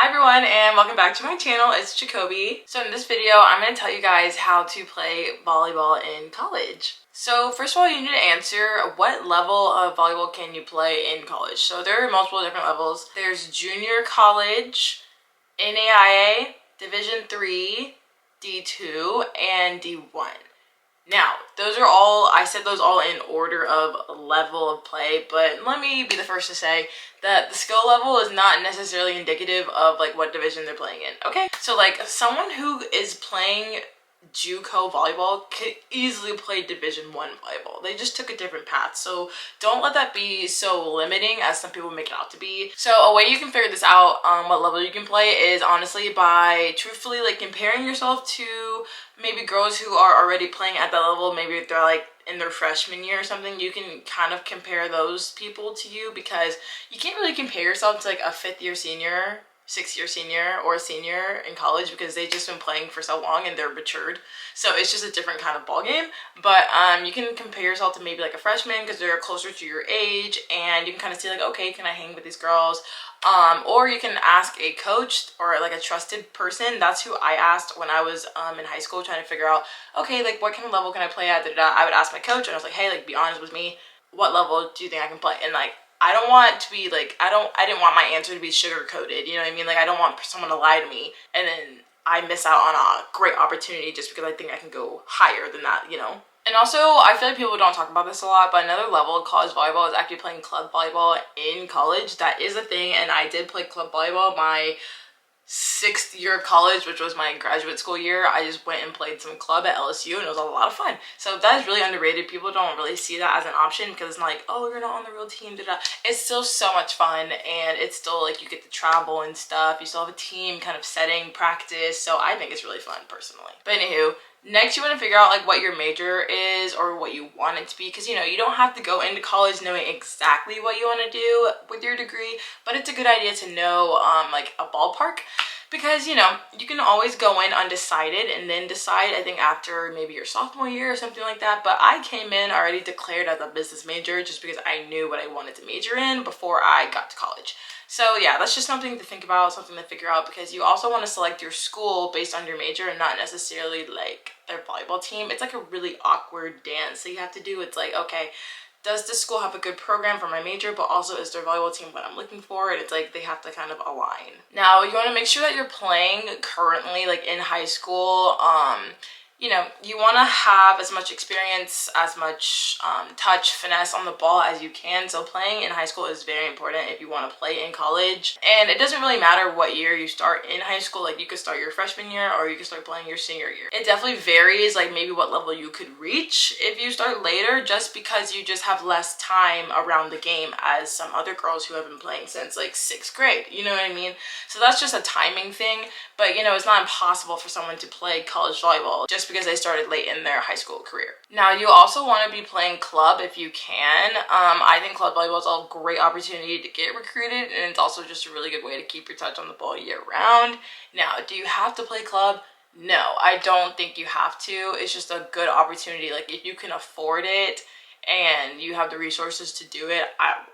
Hi everyone and welcome back to my channel. It's Jacoby. So in this video, I'm going to tell you guys how to play volleyball in college. So first of all, you need to answer what level of volleyball can you play in college. So there are multiple different levels. There's junior college, NAIA, Division 3, D2, and D1. Now, those are all, I said those all in order of level of play, but let me be the first to say that the skill level is not necessarily indicative of like what division they're playing in, okay? So like someone who is playing JUCO volleyball could easily play Division 1 volleyball. They just took a different path, so don't let that be so limiting as some people make it out to be. So a way you can figure this out, what level you can play, is honestly by truthfully like comparing yourself to maybe girls who are already playing at that level. Maybe if they're like in their freshman year or something, you can kind of compare those people to you, because you can't really compare yourself to like a 5th year senior, 6th year senior, or a senior in college, because they've just been playing for so long and they're matured. So it's just a different kind of ball game. But you can compare yourself to maybe like a freshman because they're closer to your age, and you can kind of see like, okay, can I hang with these girls? Or you can ask a coach or like a trusted person. That's who I asked when I was in high school trying to figure out, okay, like what kind of level can I play at? I would ask my coach and I was like, hey, like be honest with me, what level do you think I can play? And like, I don't want to be like, I didn't want my answer to be sugar coated, you know what I mean? Like I don't want someone to lie to me and then I miss out on a great opportunity just because I think I can go higher than that, you know? And also, I feel like people don't talk about this a lot, but another level of college volleyball is actually playing club volleyball in college. That is a thing, and I did play club volleyball my 6th year of college, which was my graduate school year. I just went and played some club at LSU, and it was a lot of fun. So that is really underrated. People don't really see that as an option because it's not like, oh, you're not on the real team, da-da. It's still so much fun, and it's still like you get to travel and stuff. You still have a team kind of setting, practice, so I think it's really fun personally. But anywho, next you want to figure out like what your major is or what you want it to be, because you know, you don't have to go into college knowing exactly what you want to do with your degree, but it's a good idea to know like a ballpark, because you know, you can always go in undecided and then decide, I think after maybe your sophomore year or something like that. But I came in already declared as a business major just because I knew what I wanted to major in before I got to college. So yeah, that's just something to think about, something to figure out, because you also want to select your school based on your major and not necessarily like their volleyball team. It's like a really awkward dance that you have to do. It's like, okay, does this school have a good program for my major, but also is their volleyball team what I'm looking for? And it's like they have to kind of align. Now you want to make sure that you're playing currently, like in high school. You know, you want to have as much experience, as much touch, finesse on the ball as you can. So playing in high school is very important if you want to play in college. And it doesn't really matter what year you start in high school. Like you could start your freshman year or you could start playing your senior year. It definitely varies, like maybe what level you could reach if you start later, just because you just have less time around the game as some other girls who have been playing since like 6th grade. You know what I mean? So that's just a timing thing. But you know, it's not impossible for someone to play college volleyball just because they started late in their high school career. Now you also want to be playing club if you can. I think club volleyball is a great opportunity to get recruited, and it's also just a really good way to keep your touch on the ball year round. Now, do you have to play club? No, I don't think you have to. It's just a good opportunity. Like if you can afford it and you have the resources to do it,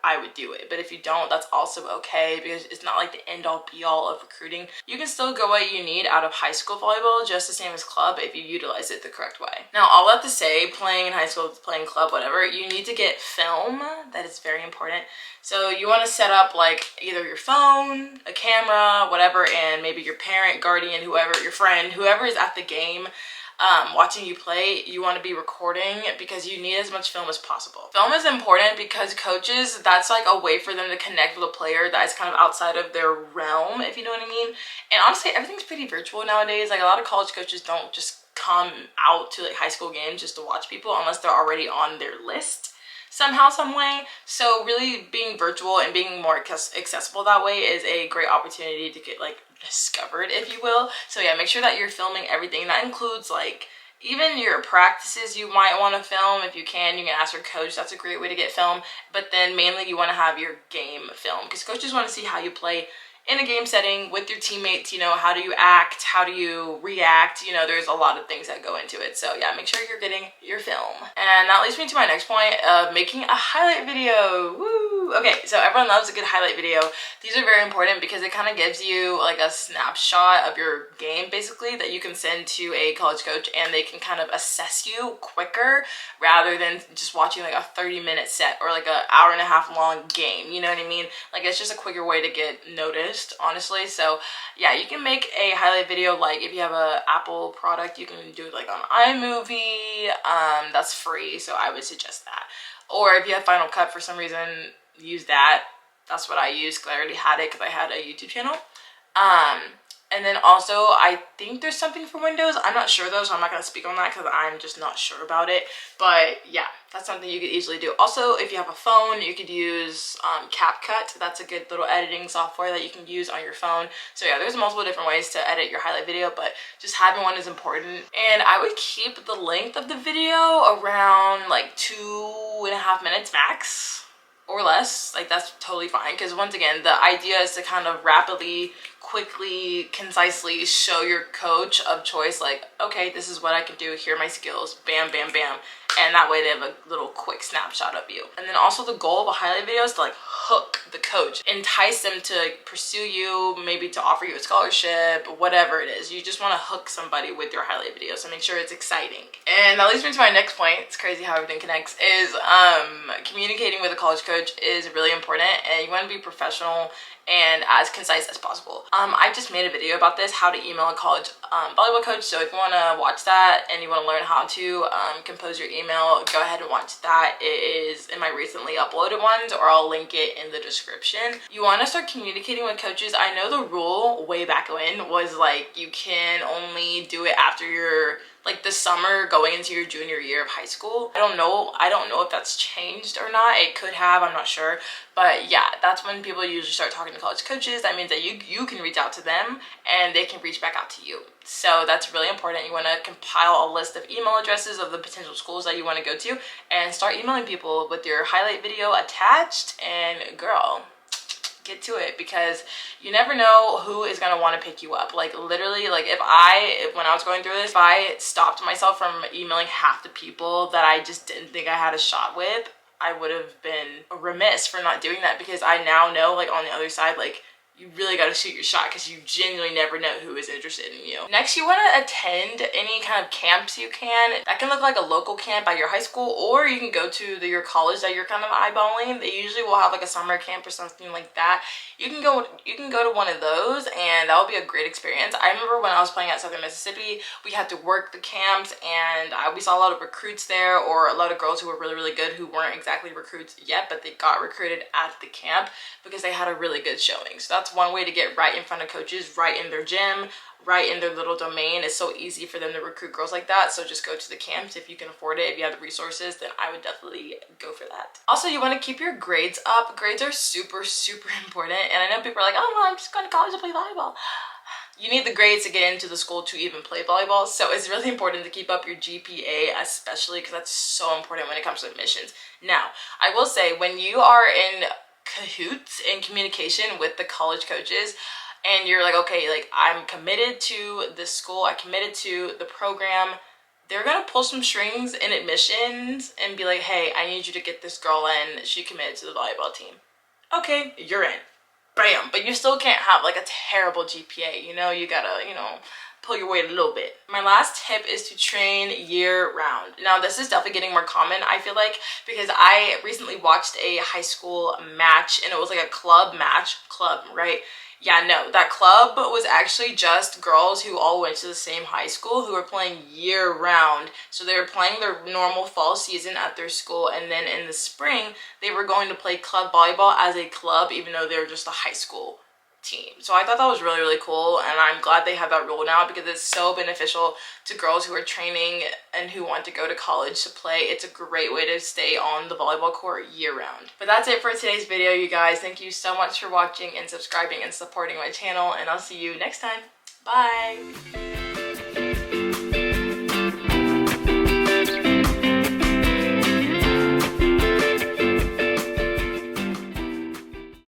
I would do it. But if you don't, that's also okay, because it's not like the end all be all of recruiting. You can still get what you need out of high school volleyball just the same as club if you utilize it the correct way. Now, all that to say, playing in high school, playing club, whatever, you need to get film. That is very important. So you want to set up like either your phone, a camera, whatever, and maybe your parent, guardian, whoever, your friend, whoever is at the game watching you play, you want to be recording, because you need as much film as possible. Film is important because coaches, that's like a way for them to connect with a player that is kind of outside of their realm, if you know what I mean. And honestly, everything's pretty virtual nowadays. Like a lot of college coaches don't just come out to like high school games just to watch people unless they're already on their list somehow, some way. So really being virtual and being more accessible that way is a great opportunity to get like discovered, if you will. So yeah, make sure that you're filming everything. That includes like even your practices. You might want to film. If you can ask your coach. That's a great way to get film. But then mainly you want to have your game film, because coaches want to see how you play in a game setting with your teammates. You know, how do you act? How do you react? You know, there's a lot of things that go into it. So yeah, make sure you're getting your film. And that leads me to my next point of making a highlight video. Woo! Okay, so everyone loves a good highlight video. These are very important because it kind of gives you like a snapshot of your game basically that you can send to a college coach, and they can kind of assess you quicker rather than just watching like a 30-minute set or like an hour and a half long game. You know what I mean? Like, it's just a quicker way to get noticed, honestly. So yeah, you can make a highlight video. Like if you have a Apple product, you can do it like on iMovie. That's free, so I would suggest that. Or if you have Final Cut for some reason, use that. That's what I use because I already had it because I had a YouTube channel. And then also, I think there's something for Windows. I'm not sure though, so I'm not going to speak on that because I'm just not sure about it. But yeah, that's something you could easily do. Also, if you have a phone, you could use CapCut. That's a good little editing software that you can use on your phone. So yeah, there's multiple different ways to edit your highlight video, but just having one is important. And I would keep the length of the video around like 2.5 minutes max. Or less. Like, that's totally fine, because once again, the idea is to kind of rapidly, quickly, concisely show your coach of choice, like, okay, this is what I can do, here are my skills, bam, bam, bam. And that way they have a little quick snapshot of you. And then also the goal of a highlight video is to like hook the coach, entice them to pursue you, maybe to offer you a scholarship, whatever it is. You just want to hook somebody with your highlight video, so make sure it's exciting. And that leads me to my next point. It's crazy how everything connects. Is communicating with a college coach is really important, and you want to be professional and as concise as possible. I just made a video about this, how to email a college volleyball coach. So if you want to watch that and you want to learn how to compose your email, go ahead and watch that. It is in my recently uploaded ones, or I'll link it in the description. You want to start communicating with coaches. I know the rule way back when was like you can only do it after your like the summer going into your junior year of high school. I don't know if that's changed or not. It could have, I'm not sure. But yeah, that's when people usually start talking to college coaches. That means that you can reach out to them and they can reach back out to you. So that's really important. You want to compile a list of email addresses of the potential schools that you want to go to and start emailing people with your highlight video attached, and girl, get to it, because you never know who is going to want to pick you up. Like literally, like when I was going through this, if I stopped myself from emailing half the people that I just didn't think I had a shot with, I would have been remiss for not doing that, because I now know, like, on the other side, like, you really got to shoot your shot, because you genuinely never know who is interested in you. Next, you want to attend any kind of camps you can. That can look like a local camp at your high school, or you can go to your college that you're kind of eyeballing. They usually will have like a summer camp or something like that. You can go to one of those, and that will be a great experience. I remember when I was playing at Southern Mississippi, we had to work the camps, and we saw a lot of recruits there, or a lot of girls who were really, really good who weren't exactly recruits yet, but they got recruited at the camp because they had a really good showing. So that's one way to get right in front of coaches, right in their gym, right in their little domain. It's so easy for them to recruit girls like that. So just go to the camps if you can afford it. If you have the resources, then I would definitely go for that. Also, you want to keep your grades up. Grades are super, super important. And I know people are like, oh, well, I'm just going to college to play volleyball. You need the grades to get into the school to even play volleyball. So it's really important to keep up your GPA, especially because that's so important when it comes to admissions. Now, I will say, when you are in cahoots in communication with the college coaches, and you're like, okay, like, I'm committed to this school, I committed to the program, they're gonna pull some strings in admissions and be like, hey, I need you to get this girl in, she committed to the volleyball team. Okay, you're in. Bam. But you still can't have like a terrible GPA, you know, you gotta, you know, pull your weight a little bit. My last tip is to train year round. Now, this is definitely getting more common, I feel like, because I recently watched a high school match, and it was like a club match. Club, right? Yeah, no, that club was actually just girls who all went to the same high school who were playing year round. So they were playing their normal fall season at their school, and then in the spring, they were going to play club volleyball as a club, even though they were just a high school team. So I thought that was really, really cool, and I'm glad they have that rule now, because it's so beneficial to girls who are training and who want to go to college to play. It's a great way to stay on the volleyball court year round. But that's it for today's video, you guys. Thank you so much for watching and subscribing and supporting my channel, and I'll see you next time. Bye!